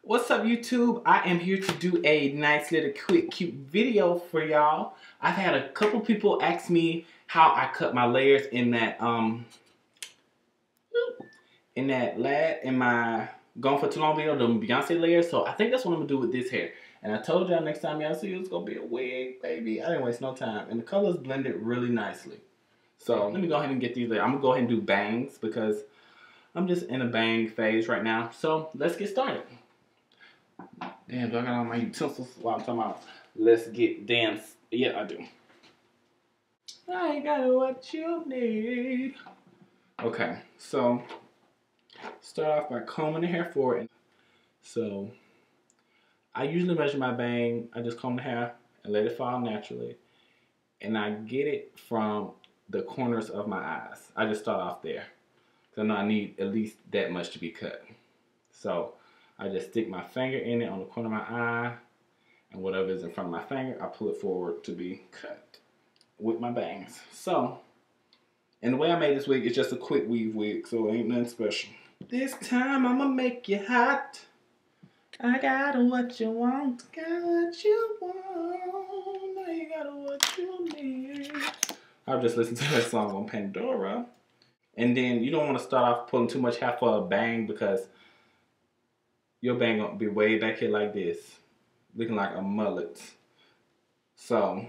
What's up, YouTube? I am here to do a nice little quick cute video for y'all. I've had a couple people ask me how I cut my layers in my Gone for Too Long video, the Beyonce layers. So I think that's what I'm gonna do with this hair. And I told y'all next time y'all see it's gonna be a wig, baby. I didn't waste no time. And the colors blended really nicely. So let me go ahead and get these layers. I'm gonna go ahead and do bangs because I'm just in a bang phase right now. So let's get started. Damn, do I got all my utensils while I'm talking about let's get dance? Yeah, I do. I got what you need. Okay, so start off by combing the hair forward. So I usually measure my bang. I just comb the hair and let it fall naturally. And I get it from the corners of my eyes. I just start off there. Because I know I need at least that much to be cut. So I just stick my finger in it on the corner of my eye, and whatever is in front of my finger, I pull it forward to be cut with my bangs. So, and the way I made this wig is just a quick weave wig, so it ain't nothing special. This time I'ma make you hot. I got what you want, got what you want. Now you got what you need. I've just listened to that song on Pandora. And then you don't want to start off pulling too much hair for a bang because your bang gonna be way back here like this, looking like a mullet. So,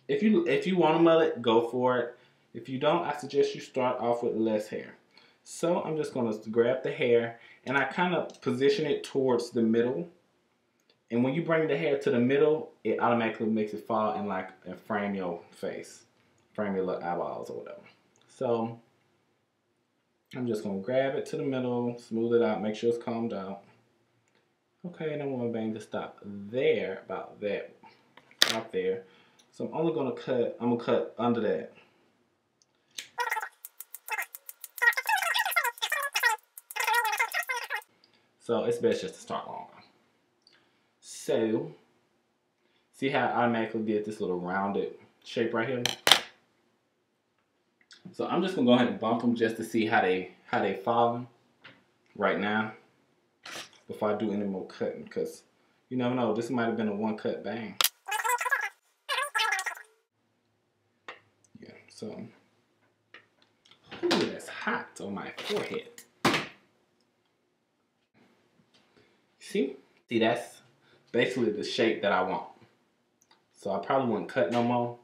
if you want a mullet, go for it. If you don't, I suggest you start off with less hair. So I'm just gonna grab the hair and I kind of position it towards the middle. And when you bring the hair to the middle, it automatically makes it fall and frame your face, frame your little eyeballs or whatever. So I'm just gonna grab it to the middle, smooth it out, make sure it's combed out. Okay, and I want my bang to stop there, about that, out there. So I'm only gonna cut, I'm gonna cut under that. So it's best just to start longer. So, see how I automatically did this little rounded shape right here? So I'm just gonna go ahead and bump them just to see how they fall right now, before I do any more cutting, because you never know, this might have been a one cut bang. Yeah, so, ooh, that's hot on my forehead. See, that's basically the shape that I want. So I probably wouldn't cut no more,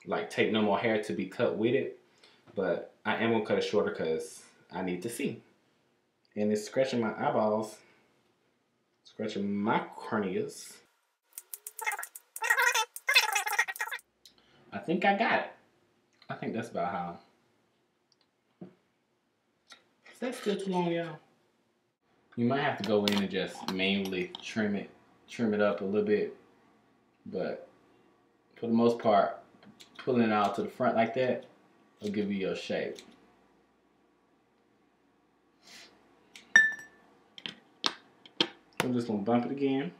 like take no more hair to be cut with it, but I am gonna cut it shorter because I need to see. And it's scratching my eyeballs. Scratching my corneas. I think I got it. I think that's about how. Is that still too long, y'all? You might have to go in and just manually trim it up a little bit. But for the most part, pulling it out to the front like that will give you your shape. I'm just gonna bump it again.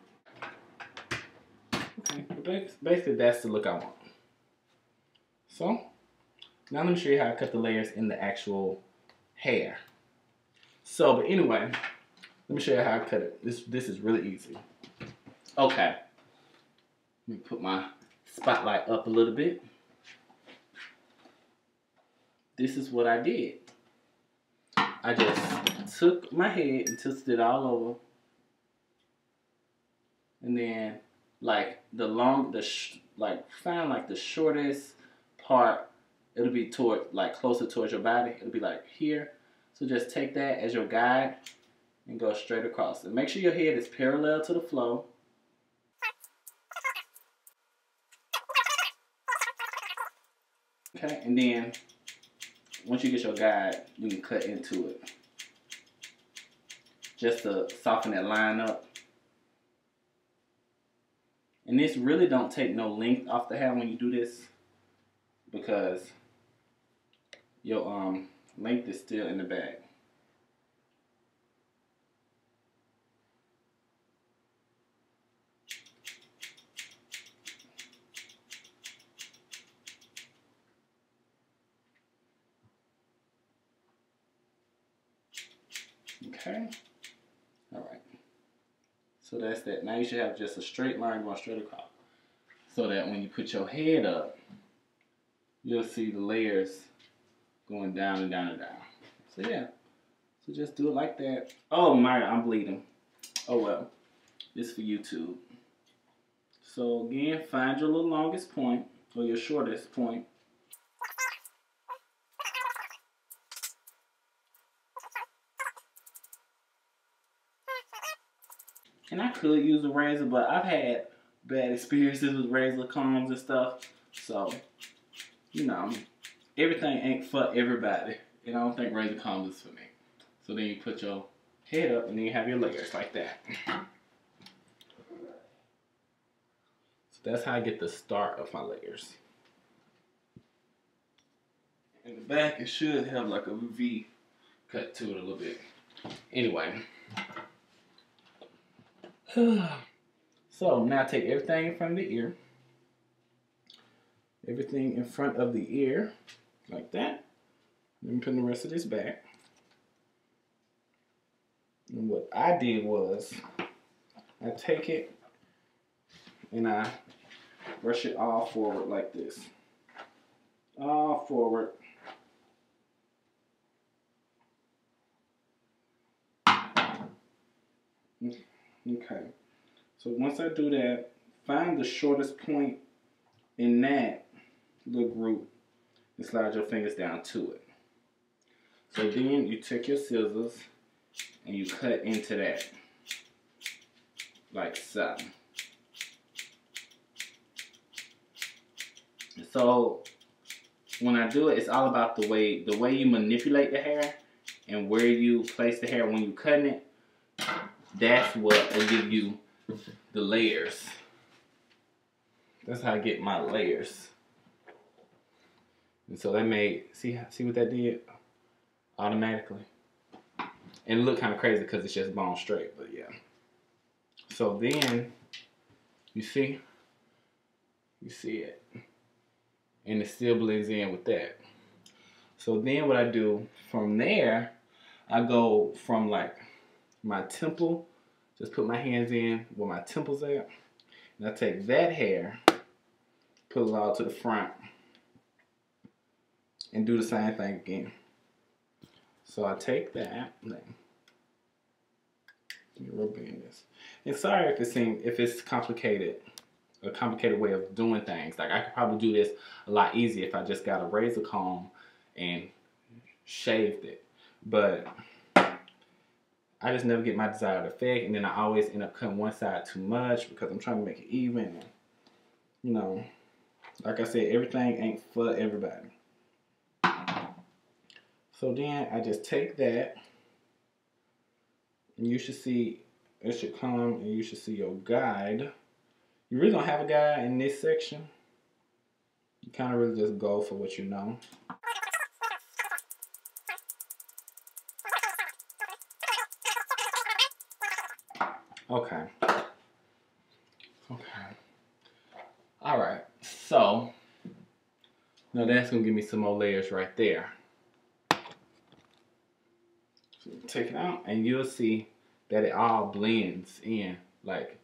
Okay, basically that's the look I want. So, now let me show you how I cut the layers in the actual hair. So, but anyway, let me show you how I cut it. This is really easy. Okay, let me put my spotlight up a little bit. This is what I did. I just took my head and twisted it all over. And then, like find like the shortest part. It'll be closer towards your body. It'll be like here. So just take that as your guide and go straight across. And make sure your head is parallel to the flow. Okay, and then once you get your guide, you can cut into it. Just to soften that line up. And this really don't take no length off the hair when you do this, because your length is still in the bag. Okay. All right. So that's that. Now you should have just a straight line going straight across. So that when you put your head up, you'll see the layers going down and down and down. So yeah. So just do it like that. Oh my, I'm bleeding. Oh well. This is for YouTube. So again, find your little longest point or your shortest point. And I could use a razor, but I've had bad experiences with razor combs and stuff. So, you know, everything ain't for everybody. And I don't think razor combs is for me. So then you put your head up and then you have your layers like that. So that's how I get the start of my layers. In the back, it should have like a V cut to it a little bit. Anyway. So now take everything in front of the ear. Everything in front of the ear, like that. Then put the rest of this back. And what I did was, I take it and I brush it all forward like this. All forward. Okay. So once I do that, find the shortest point in that little group and slide your fingers down to it. So then you take your scissors and you cut into that, like so. So when I do it, it's all about the way you manipulate the hair and where you place the hair when you're cutting it. That's what will give you the layers. That's how I get my layers. And so that made, see what that did? Automatically. And it looked kind of crazy because it's just bone straight, but yeah. So then, you see it. And it still blends in with that. So then what I do from there, I go from like my temple, just put my hands in where my temple's at. And I take that hair, pull it all to the front, and do the same thing again. So I take that, let me rub in this. And sorry if it's complicated, a complicated way of doing things. Like I could probably do this a lot easier if I just got a razor comb and shaved it. But I just never get my desired effect, and then I always end up cutting one side too much because I'm trying to make it even. And, you know, like I said, everything ain't for everybody. So then I just take that, and you should see, it should come, and you should see your guide. You really don't have a guide in this section. You kind of really just go for what you know. Okay. All right. So now that's gonna give me some more layers right there. So take it out, and you'll see that it all blends in. Like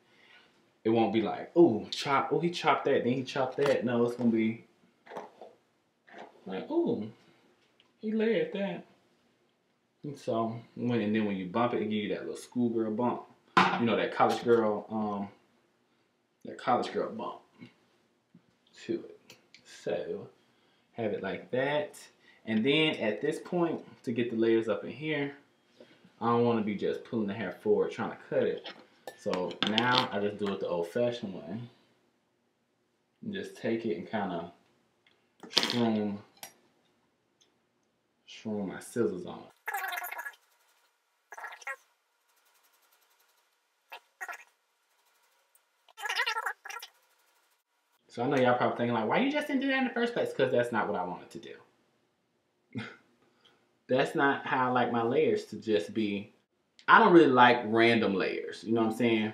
it won't be like, oh, he chopped that, then he chopped that. No, it's gonna be like, oh, he layered that. And so and then when you bump it, it gives you that little schoolgirl bump. You know, that college girl bump to it. So have it like that. And then at this point, to get the layers up in here, I don't want to be just pulling the hair forward trying to cut it. So now I just do it the old-fashioned way. And just take it and kind of shroom my scissors on it. So I know y'all probably thinking like, why you just didn't do that in the first place? Because that's not what I wanted to do. That's not how I like my layers to just be. I don't really like random layers. You know what I'm saying?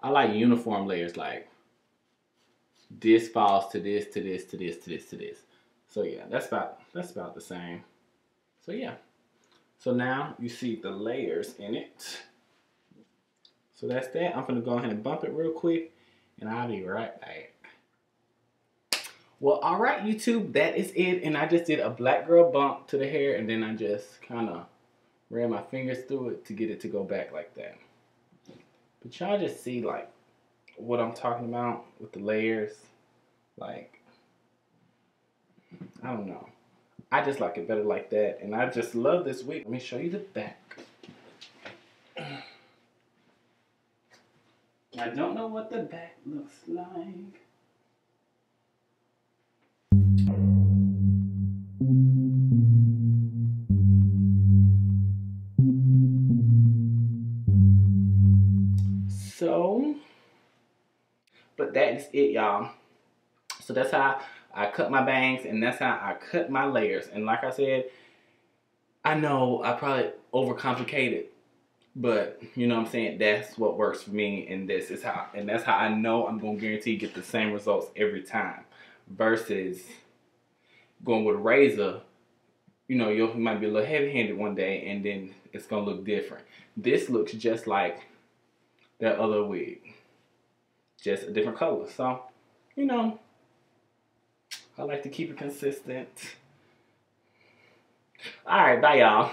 I like uniform layers, like this falls to this, to this, to this, to this, to this. So yeah, that's about the same. So yeah. So now you see the layers in it. So that's that. I'm gonna go ahead and bump it real quick, and I'll be right back. Well, all right, YouTube, that is it. And I just did a black girl bump to the hair, and then I just kind of ran my fingers through it to get it to go back like that. But y'all just see like what I'm talking about with the layers. Like, I don't know. I just like it better like that. And I just love this wig. Let me show you the back. I don't know what the back looks like. So, but that is it, y'all. So that's how I cut my bangs, and that's how I cut my layers. And like I said, I know I probably overcomplicated, but you know what I'm saying, that's what works for me, and this is how, and that's how I know I'm gonna guarantee get the same results every time. Versus going with a razor, you know, you might be a little heavy-handed one day, and then it's gonna look different. This looks just like that other wig, just a different color. So, you know, I like to keep it consistent. All right, bye y'all.